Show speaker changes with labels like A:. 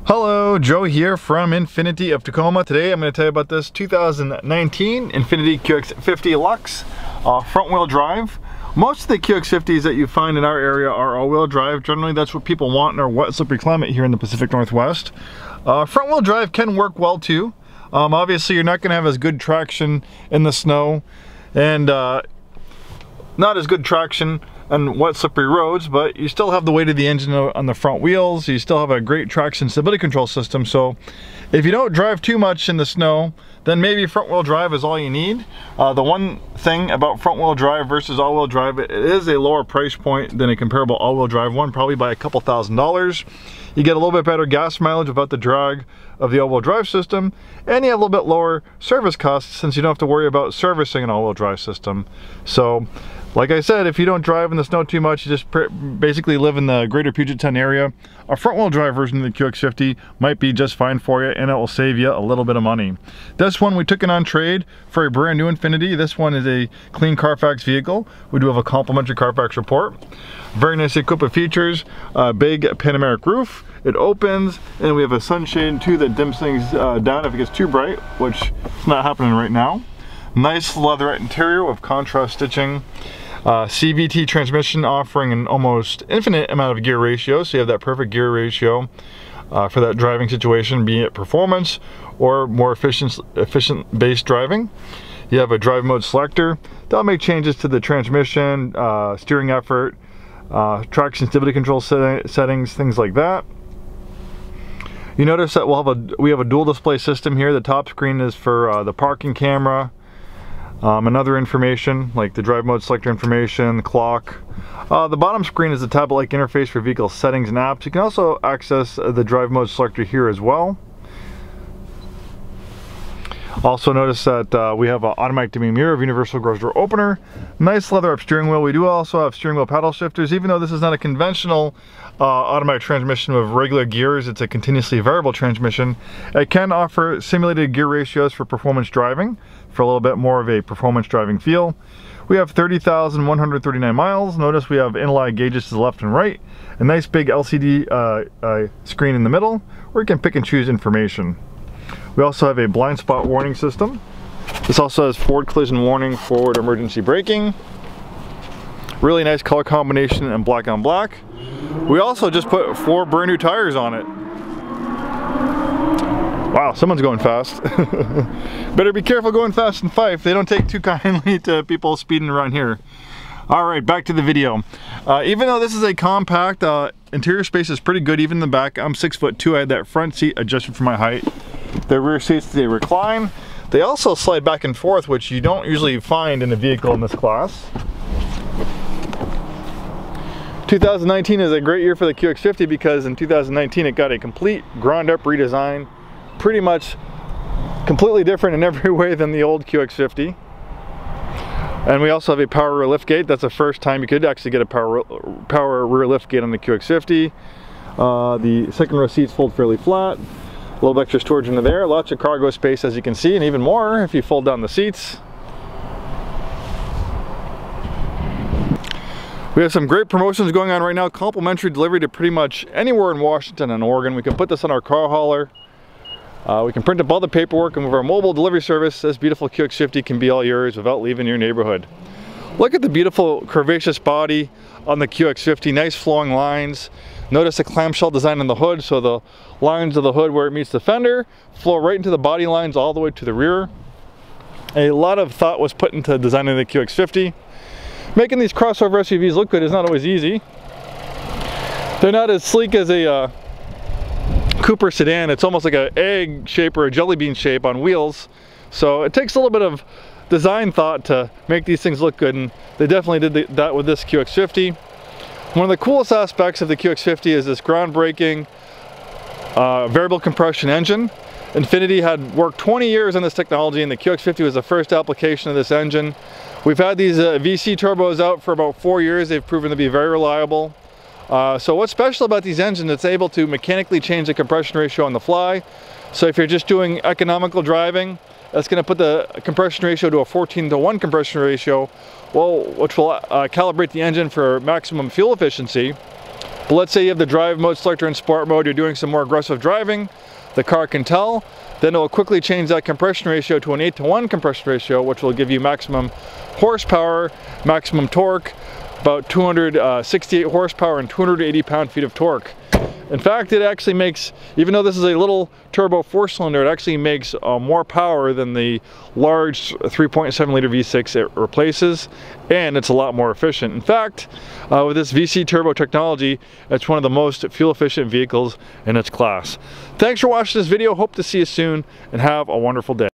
A: Hello, Joe here from Infiniti of Tacoma. Today I'm going to tell you about this 2019 Infiniti QX50 LUXE front wheel drive. Most of the QX50s that you find in our area are all-wheel drive. Generally that's what people want in our wet, slippery climate here in the Pacific Northwest. Front wheel drive can work well too. Obviously you're not going to have as good traction in the snow and not as good traction on wet, slippery roads, but you still have the weight of the engine on the front wheels. You still have a great traction stability control system. So if you don't drive too much in the snow, then maybe front wheel drive is all you need. The one thing about front wheel drive versus all wheel drive, it is a lower price point than a comparable all wheel drive one, probably by a couple $1,000s. You get a little bit better gas mileage without the drag of the all-wheel drive system, and you have a little bit lower service costs since you don't have to worry about servicing an all-wheel drive system. So like I said, if you don't drive in the snow too much, you just basically live in the greater Puget Sound area, a front-wheel drive version of the QX50 might be just fine for you, and it will save you a little bit of money. This one we took it on trade for a brand new Infiniti. This one is a clean Carfax vehicle. We do have a complimentary Carfax report. Very nice equipped with features, big panoramic roof. It opens, and we have a sunshade too that dims things down if it gets too bright, which is not happening right now. Nice leatherette interior with contrast stitching. CVT transmission offering an almost infinite amount of gear ratio, so you have that perfect gear ratio for that driving situation, be it performance or more efficient base driving. You have a drive mode selector that'll make changes to the transmission, steering effort, traction stability control settings, things like that. You notice that we have a dual display system here. The top screen is for the parking camera, and other information like the drive mode selector information, the clock. The bottom screen is a tablet-like interface for vehicle settings and apps. You can also access the drive mode selector here as well. Also notice that we have an automatic dimming mirror, universal garage door opener, nice leather up steering wheel. We do also have steering wheel paddle shifters. Even though this is not a conventional automatic transmission with regular gears, it's a continuously variable transmission. It can offer simulated gear ratios for performance driving, for a little bit more of a performance driving feel. We have 30,139 miles. Notice we have analog gauges to the left and right, a nice big LCD screen in the middle where you can pick and choose information. We also have a blind spot warning system. This also has forward collision warning, forward emergency braking. Really nice color combination in black on black. We also just put 4 brand new tires on it. Wow, someone's going fast. Better be careful going fast in Fife. They don't take too kindly to people speeding around here. All right, back to the video. Even though this is a compact, interior space is pretty good even in the back. I'm 6'2". I had that front seat adjusted for my height. The rear seats, they recline. They also slide back and forth, which you don't usually find in a vehicle in this class. 2019 is a great year for the QX50 because in 2019 it got a complete ground up redesign. Pretty much completely different in every way than the old QX50. And we also have a power rear liftgate. That's the first time you could actually get a power rear liftgate on the QX50. The second row seats fold fairly flat. A little bit extra storage into there. Lots of cargo space as you can see, and even more if you fold down the seats. We have some great promotions going on right now. Complimentary delivery to pretty much anywhere in Washington and Oregon. We can put this on our car hauler. We can print up all the paperwork, and with our mobile delivery service, this beautiful QX50 can be all yours without leaving your neighborhood. Look at the beautiful curvaceous body on the QX50, nice flowing lines. Notice the clamshell design on the hood, so the lines of the hood where it meets the fender flow right into the body lines all the way to the rear. A lot of thought was put into designing the QX50. Making these crossover SUVs look good is not always easy. They're not as sleek as a Cooper sedan. It's almost like an egg shape or a jelly bean shape on wheels. So it takes a little bit of design thought to make these things look good, and they definitely did that with this QX50. One of the coolest aspects of the QX50 is this groundbreaking variable compression engine. Infiniti had worked 20 years on this technology, and the QX50 was the first application of this engine. We've had these VC turbos out for about 4 years. They've proven to be very reliable. So what's special about these engines, it's able to mechanically change the compression ratio on the fly. So if you're just doing economical driving, that's going to put the compression ratio to a 14:1 compression ratio, which will calibrate the engine for maximum fuel efficiency. But let's say you have the drive mode selector in sport mode, you're doing some more aggressive driving, the car can tell, then it will quickly change that compression ratio to an 8:1 compression ratio, which will give you maximum horsepower, maximum torque, about 268 horsepower and 280 pound-feet of torque. In fact, it actually makes, even though this is a little turbo 4-cylinder, it actually makes more power than the large 3.7 liter V6 it replaces, and it's a lot more efficient. In fact, with this VC turbo technology, it's one of the most fuel efficient vehicles in its class. Thanks for watching this video. Hope to see you soon, and have a wonderful day.